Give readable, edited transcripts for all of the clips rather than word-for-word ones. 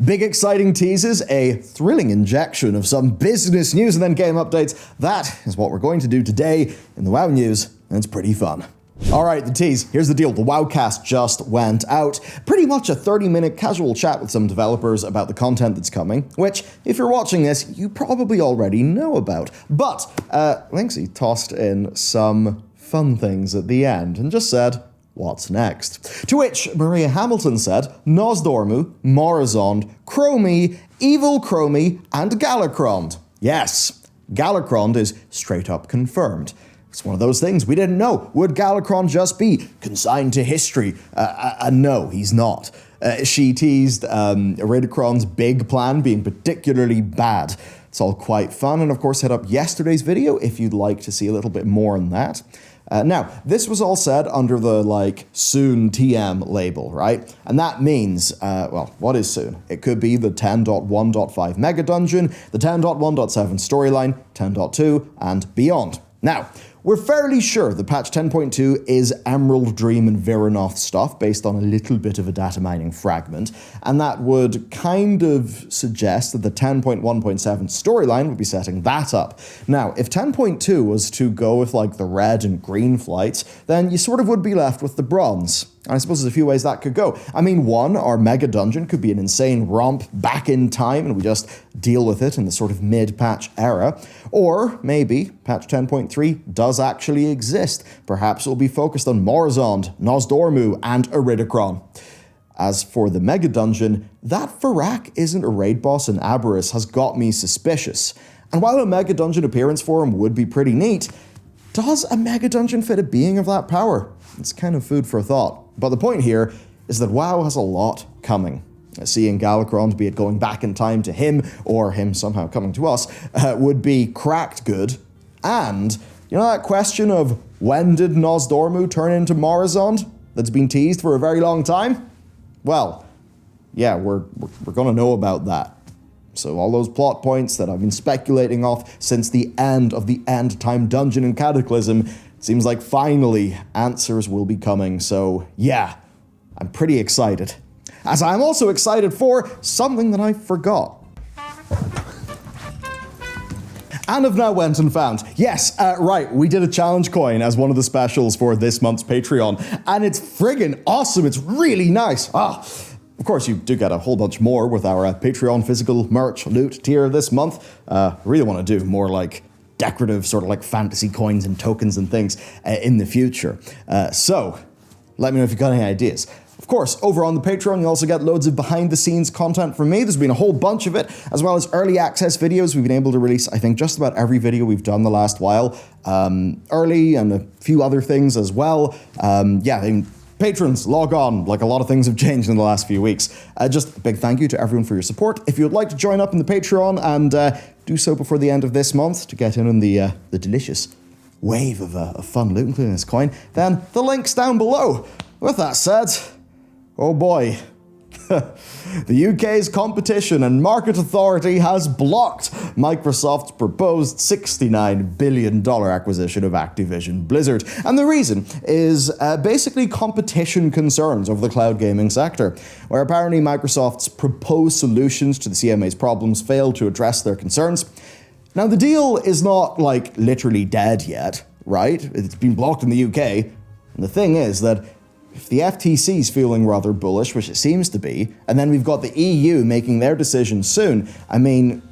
Big exciting teases, a thrilling injection of some business news, and then game updates. That is what we're going to do today in the WoW News, and it's pretty fun. Alright, the tease. Here's the deal. The WoWcast just went out. Pretty much a 30-minute casual chat with some developers about the content that's coming, which, if you're watching this, you probably already know about. But, Linksy tossed in some fun things at the end and just said, "What's next?" To which Maria Hamilton said, Nosdormu, Morozond, Chromie, Evil Chromie, and Galakrond. Yes, Galakrond is straight up confirmed. It's one of those things we didn't know. Would Galakrond just be consigned to history? No, he's not. She teased Iridikron's big plan being particularly bad. It's all quite fun, and of course hit up yesterday's video if you'd like to see a little bit more on that. Now, this was all said under the, soon TM label, right? And that means, what is soon? It could be the 10.1.5 Mega Dungeon, the 10.1.7 storyline, 10.2, and beyond. Now, we're fairly sure that patch 10.2 is Emerald Dream and Viranoth stuff based on a little bit of a data mining fragment, and that would kind of suggest that the 10.1.7 storyline would be setting that up. Now, if 10.2 was to go with the red and green flights, then you sort of would be left with the bronze. And I suppose there's a few ways that could go. I mean, one, our Mega Dungeon could be an insane romp back in time and we just deal with it in the sort of mid-patch era. Or maybe patch 10.3 does actually exist. Perhaps it will be focused on Morozond, Nosdormu, and Iridikron. As for the Mega Dungeon, that Farak isn't a raid boss in Aberrus has got me suspicious. And while a Mega Dungeon appearance for him would be pretty neat, does a Mega Dungeon fit a being of that power? It's kind of food for thought. But the point here is that WoW has a lot coming. Seeing Galakrond, be it going back in time to him, or him somehow coming to us, would be cracked good. And, you know that question of when did Nosdormu turn into Morozond that's been teased for a very long time? Well, yeah, we're gonna know about that. So all those plot points that I've been speculating off since the end of the End Time Dungeon in Cataclysm, it seems like finally answers will be coming. So yeah, I'm pretty excited. As I'm also excited for something that I forgot. And have now went and found. Yes, right, we did a challenge coin as one of the specials for this month's Patreon, and it's friggin' awesome. It's really nice. Of course, you do get a whole bunch more with our Patreon physical merch loot tier this month. Really want to do more decorative sort of fantasy coins and tokens and things in the future. So, let me know if you've got any ideas. Of course, over on the Patreon, you also get loads of behind-the-scenes content from me. There's been a whole bunch of it, as well as early access videos. We've been able to release, I think, just about every video we've done the last while early, and a few other things as well. Patrons, log on. A lot of things have changed in the last few weeks. Just a big thank you to everyone for your support. If you would like to join up in the Patreon and do so before the end of this month to get in on the delicious wave of fun loot, including this coin, then the link's down below. With that said, oh boy. The UK's Competition and Market Authority has blocked Microsoft's proposed $69 billion acquisition of Activision-Blizzard. And the reason is basically competition concerns over the cloud gaming sector, where apparently Microsoft's proposed solutions to the CMA's problems failed to address their concerns. Now, the deal is not, literally dead yet, right? It's been blocked in the UK. And the thing is that if the FTC's feeling rather bullish, which it seems to be, and then we've got the EU making their decision soon, I mean,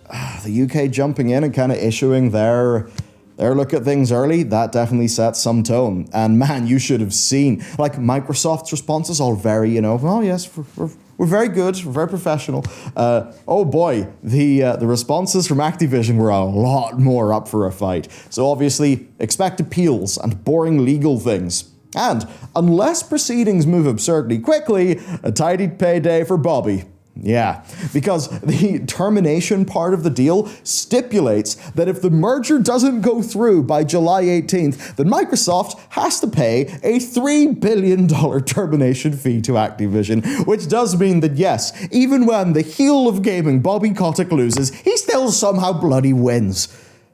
the UK jumping in and kind of issuing their look at things early, that definitely sets some tone. And man, you should have seen, Microsoft's responses all very, oh yes, we're very good, we're very professional. Oh boy, the responses from Activision were a lot more up for a fight. So obviously, expect appeals and boring legal things. And, unless proceedings move absurdly quickly, a tidy payday for Bobby. Yeah, because the termination part of the deal stipulates that if the merger doesn't go through by July 18th, then Microsoft has to pay a $3 billion termination fee to Activision, which does mean that yes, even when the heel of gaming Bobby Kotick loses, he still somehow bloody wins.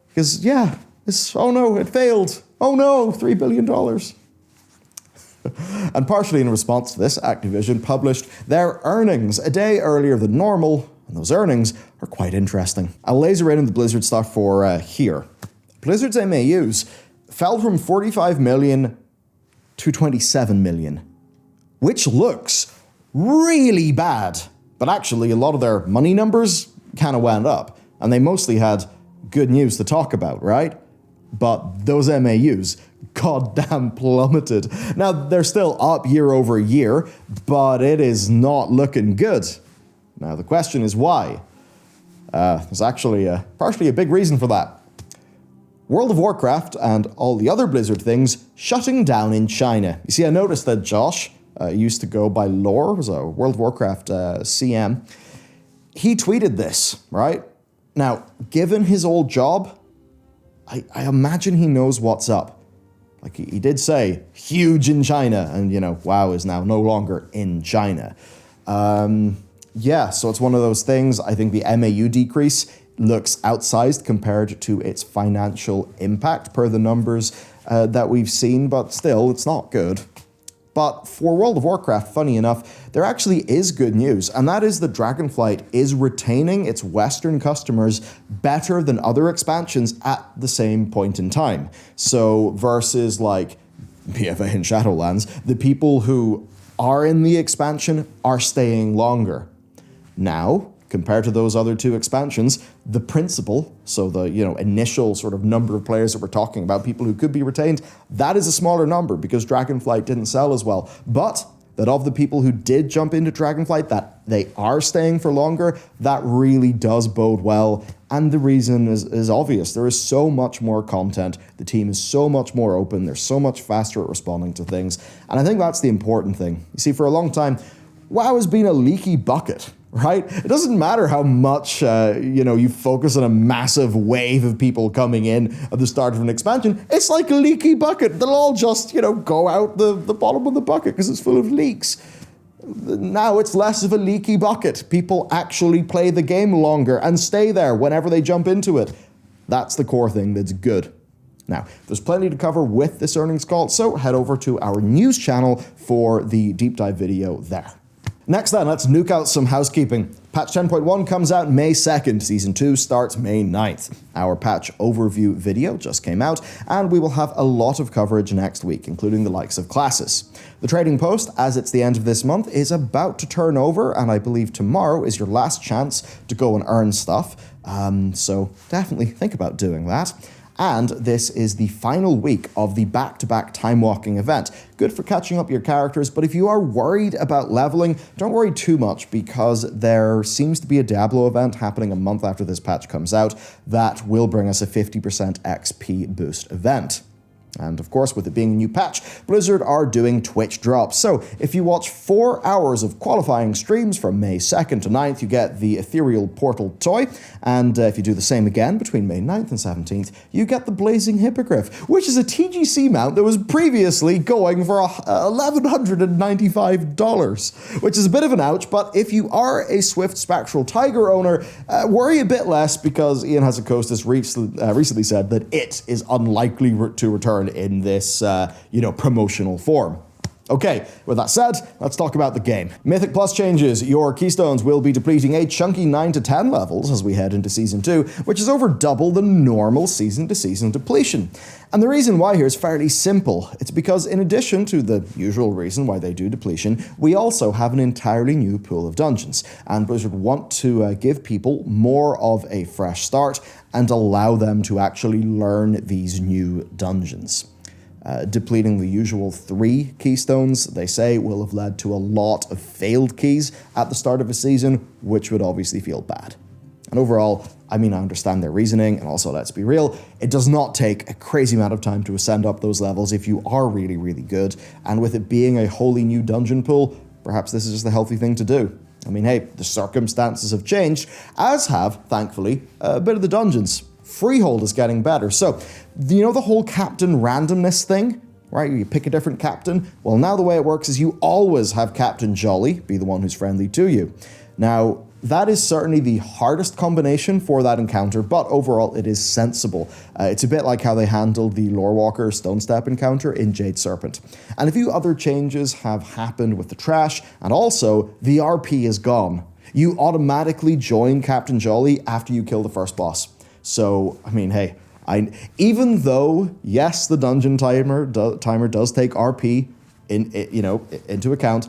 Because yeah, oh no, it failed. Oh no, $3 billion. And partially in response to this, Activision published their earnings a day earlier than normal, and those earnings are quite interesting. I'll laser in on the Blizzard stuff for here. Blizzard's MAUs fell from 45 million to 27 million, which looks really bad. But actually, a lot of their money numbers kind of went up, and they mostly had good news to talk about, right? But those MAUs goddamn plummeted. Now, they're still up year over year, but it is not looking good. Now, the question is why? There's actually partially a big reason for that. World of Warcraft and all the other Blizzard things shutting down in China. You see, I noticed that Josh used to go by Lore, was a World of Warcraft CM. He tweeted this, right? Now, given his old job, I imagine he knows what's up. Like, he did say, huge in China, and, you know, WoW is now no longer in China. Yeah, so it's one of those things. I think the MAU decrease looks outsized compared to its financial impact per the numbers that we've seen, but still, it's not good. But for World of Warcraft, funny enough, there actually is good news, and that is that Dragonflight is retaining its Western customers better than other expansions at the same point in time. So versus like BFA and Shadowlands, the people who are in the expansion are staying longer. Now, compared to those other two expansions, the principal, so the initial sort of number of players that we're talking about, people who could be retained, that is a smaller number because Dragonflight didn't sell as well. But that of the people who did jump into Dragonflight, that they are staying for longer, that really does bode well. And the reason is obvious. There is so much more content. The team is so much more open. They're so much faster at responding to things. And I think that's the important thing. You see, for a long time, WoW has been a leaky bucket. Right? It doesn't matter how much, you focus on a massive wave of people coming in at the start of an expansion. It's like a leaky bucket. They'll all just, go out the bottom of the bucket because it's full of leaks. Now it's less of a leaky bucket. People actually play the game longer and stay there whenever they jump into it. That's the core thing that's good. Now, there's plenty to cover with this earnings call, so head over to our news channel for the deep dive video there. Next then, let's nuke out some housekeeping. Patch 10.1 comes out May 2nd. Season 2 starts May 9th. Our patch overview video just came out, and we will have a lot of coverage next week, including the likes of classes. The trading post, as it's the end of this month, is about to turn over, and I believe tomorrow is your last chance to go and earn stuff. So definitely think about doing that. And this is the final week of the back-to-back time-walking event. Good for catching up your characters, but if you are worried about leveling, don't worry too much because there seems to be a Diablo event happening a month after this patch comes out that will bring us a 50% XP boost event. And of course, with it being a new patch, Blizzard are doing Twitch drops. So if you watch 4 hours of qualifying streams from May 2nd to 9th, you get the Ethereal Portal toy. And if you do the same again between May 9th and 17th, you get the Blazing Hippogriff, which is a TGC mount that was previously going for $1,195, which is a bit of an ouch. But if you are a Swift Spectral Tiger owner, worry a bit less because Ian Hazzikostas recently said that it is unlikely to return in this, promotional form. Okay, with that said, let's talk about the game. Mythic Plus changes. Your Keystones will be depleting a chunky 9 to 10 levels as we head into Season 2, which is over double the normal season-to-season depletion. And the reason why here is fairly simple. It's because in addition to the usual reason why they do depletion, we also have an entirely new pool of dungeons. And Blizzard want to give people more of a fresh start and allow them to actually learn these new dungeons. Depleting the usual 3 keystones, they say, will have led to a lot of failed keys at the start of a season, which would obviously feel bad. And overall, I understand their reasoning, and also, let's be real, it does not take a crazy amount of time to ascend up those levels if you are really, really good, and with it being a wholly new dungeon pool, perhaps this is just the healthy thing to do. Hey, the circumstances have changed, as have, thankfully, a bit of the dungeons. Freehold is getting better. So, the whole captain randomness thing, right? You pick a different captain. Well, now the way it works is you always have Captain Jolly be the one who's friendly to you. Now, that is certainly the hardest combination for that encounter, but overall it is sensible. It's a bit like how they handled the Lorewalker Stone Step encounter in Jade Serpent. And a few other changes have happened with the trash, and also the RP is gone. You automatically join Captain Jolly after you kill the first boss. So, I mean, hey, even though, yes, the dungeon timer does take RP into account,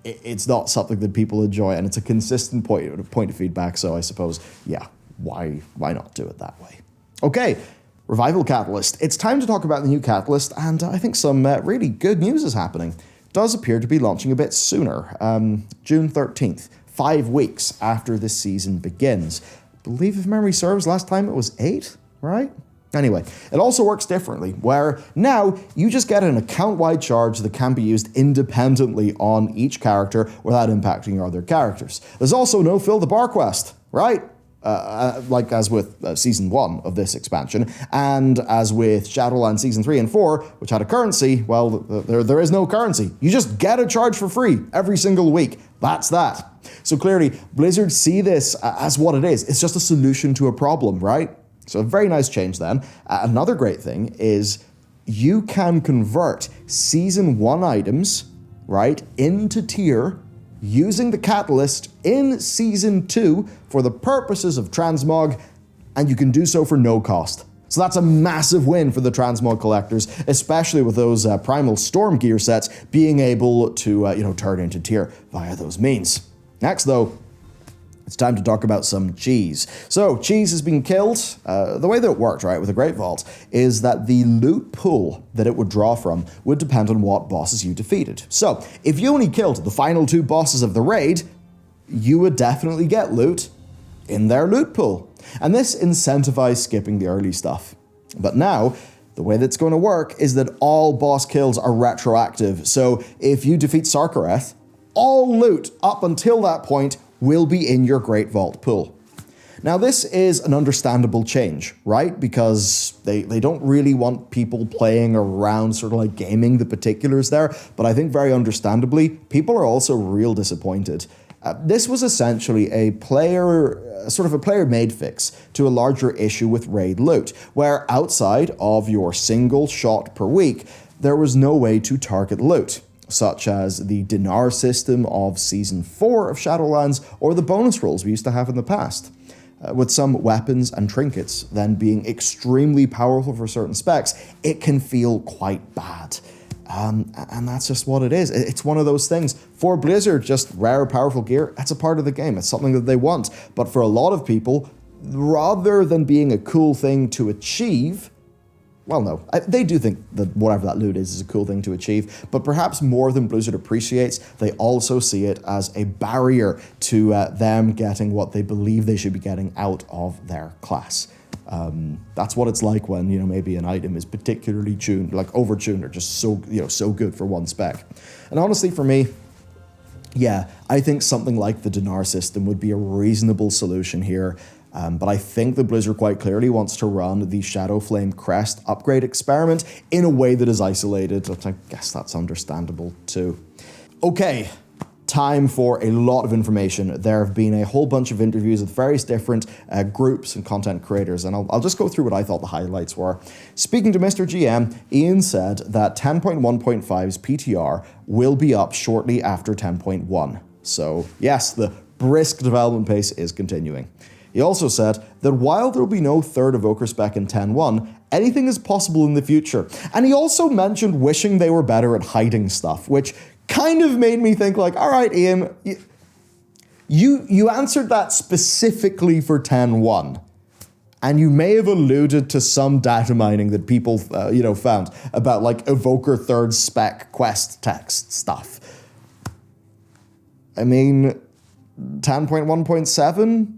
it's not something that people enjoy, and it's a consistent point of feedback, so I suppose, yeah, why not do it that way? Okay, Revival Catalyst. It's time to talk about the new Catalyst, and I think some really good news is happening. It does appear to be launching a bit sooner, June 13th, 5 weeks after this season begins. I believe, if memory serves, last time it was 8, right? Anyway, it also works differently, where now you just get an account-wide charge that can be used independently on each character without impacting your other characters. There's also no Fill the Bar quest, right? Like as with Season 1 of this expansion, and as with Shadowlands Season 3 and 4, which had a currency, well, there is no currency. You just get a charge for free every single week. That's that. So clearly, Blizzard see this as what it is. It's just a solution to a problem, right? So a very nice change then. Another great thing is you can convert Season 1 items, right, into tier using the Catalyst in Season 2 for the purposes of transmog, and you can do so for no cost. So that's a massive win for the transmog collectors, especially with those Primal Storm gear sets being able to turn into tier via those means. Next though, it's time to talk about some cheese. So, cheese has been killed. The way that it worked, right, with the Great Vault, is that the loot pool that it would draw from would depend on what bosses you defeated. So, if you only killed the final 2 bosses of the raid, you would definitely get loot in their loot pool. And this incentivized skipping the early stuff. But now, the way that's going to work is that all boss kills are retroactive. So, if you defeat Sarkareth, all loot up until that point will be in your Great Vault pool. Now this is an understandable change, right? Because they don't really want people playing around sort of like gaming the particulars there, but I think very understandably, people are also real disappointed. This was essentially a player-made fix to a larger issue with raid loot, where outside of your single shot per week, there was no way to target loot, such as the dinar system of Season 4 of Shadowlands or the bonus rolls we used to have in the past. With some weapons and trinkets then being extremely powerful for certain specs, it can feel quite bad. And that's just what it is. It's one of those things. For Blizzard, just rare, powerful gear, that's a part of the game. It's something that they want. But for a lot of people, rather than being a cool thing to achieve, well, no, they do think that whatever that loot is a cool thing to achieve, but perhaps more than Blizzard appreciates, they also see it as a barrier to them getting what they believe they should be getting out of their class. That's what it's like when, maybe an item is particularly tuned, like overtuned, or just so good for one spec. And honestly, for me, yeah, I think something like the dinar system would be a reasonable solution here. But I think that Blizzard quite clearly wants to run the Shadowflame Crest upgrade experiment in a way that is isolated. I guess that's understandable too. Okay, time for a lot of information. There have been a whole bunch of interviews with various different groups and content creators, and I'll just go through what I thought the highlights were. Speaking to Mr. GM, Ian said that 10.1.5's PTR will be up shortly after 10.1. So yes, the brisk development pace is continuing. He also said that while there will be no third Evoker spec in 10.1, anything is possible in the future. And he also mentioned wishing they were better at hiding stuff, which kind of made me think like, all right, Ian, you answered that specifically for 10.1. And you may have alluded to some data mining that people, found about like Evoker third spec quest text stuff. I mean, 10.1.7?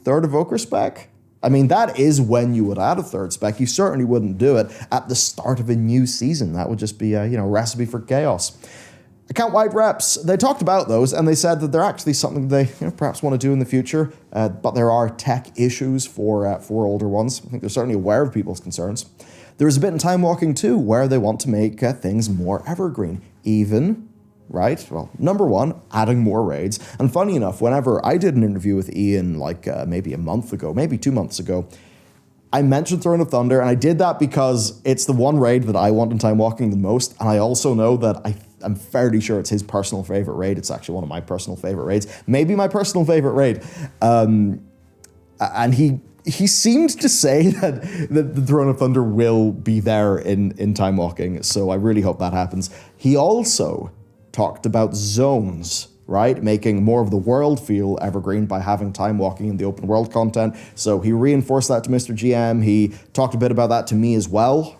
Third Evoker spec? I mean, that is when you would add a third spec. You certainly wouldn't do it at the start of a new season. That would just be a recipe for chaos. Account-wide reps, they talked about those, and they said that they're actually something they perhaps want to do in the future, but there are tech issues for older ones. I think they're certainly aware of people's concerns. There is a bit in Time Walking too, where they want to make things more evergreen, even right? Well, number one, adding more raids. And funny enough, whenever I did an interview with Ian, like maybe a month ago, maybe 2 months ago, I mentioned Throne of Thunder, and I did that because it's the one raid that I want in Time Walking the most, and I also know that I'm fairly sure it's his personal favorite raid. It's actually one of my personal favorite raids. Maybe my personal favorite raid. And he seemed to say that the Throne of Thunder will be there in Time Walking, so I really hope that happens. He also talked about zones, right? Making more of the world feel evergreen by having Time Walking in the open world content. So he reinforced that to Mr. GM. He talked a bit about that to me as well.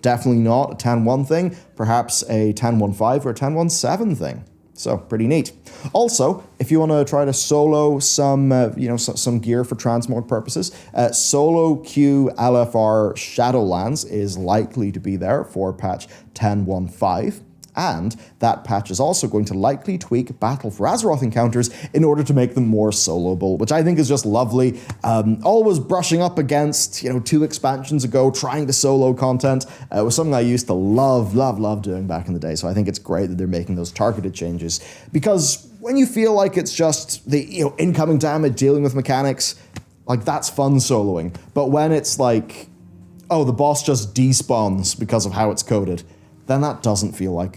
Definitely not a 10.1 thing, perhaps a 10.15 or a 10.17 thing. So pretty neat. Also, if you want to try to solo some gear for transmog purposes, Solo Q LFR Shadowlands is likely to be there for patch 10.15. And that patch is also going to likely tweak Battle for Azeroth encounters in order to make them more soloable, which I think is just lovely. Always brushing up against, 2 expansions ago, trying to solo content was something I used to love doing back in the day. So I think it's great that they're making those targeted changes, because when you feel like it's just the incoming damage dealing with mechanics, like that's fun soloing. But when it's like, oh, the boss just despawns because of how it's coded, then that doesn't feel like,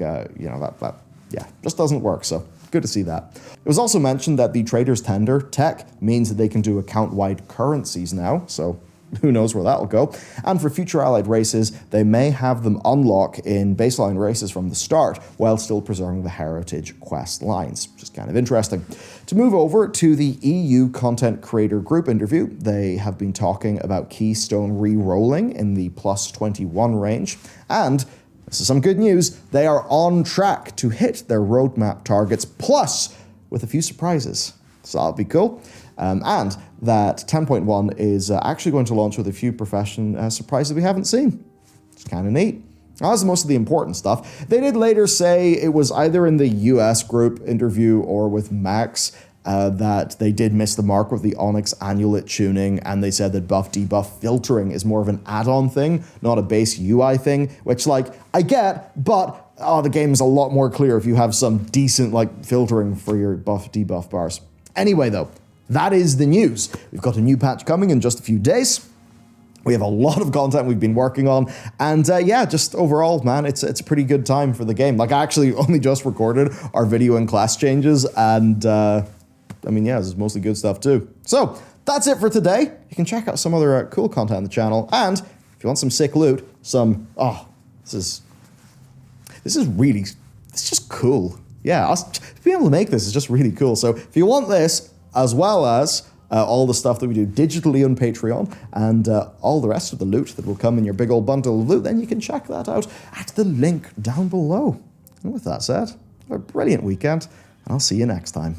just doesn't work. So good to see that. It was also mentioned that the Trader's Tender tech means that they can do account-wide currencies now, so who knows where that'll go. And for future allied races, they may have them unlock in baseline races from the start, while still preserving the heritage quest lines, which is kind of interesting. To move over to the EU Content Creator Group interview, they have been talking about Keystone re-rolling in the plus 21 range, and this is some good news. They are on track to hit their roadmap targets, plus with a few surprises. So that'll be cool. And that 10.1 is actually going to launch with a few profession surprises we haven't seen. It's kind of neat. That was most of the important stuff. They did later say it was either in the US group interview or with Max that they did miss the mark with the Onyx Annulet tuning, and they said that buff-debuff filtering is more of an add-on thing, not a base UI thing, which, I get, but the game is a lot more clear if you have some decent, filtering for your buff-debuff bars. Anyway, though, that is the news. We've got a new patch coming in just a few days. We have a lot of content we've been working on, and just overall, man, it's a pretty good time for the game. I actually only just recorded our video and class changes, and this is mostly good stuff too. So that's it for today. You can check out some other cool content on the channel, and if you want some sick loot, this is just cool. Yeah, being able to make this is just really cool. So if you want this, as well as all the stuff that we do digitally on Patreon, and all the rest of the loot that will come in your big old bundle of loot, then you can check that out at the link down below. And with that said, have a brilliant weekend, and I'll see you next time.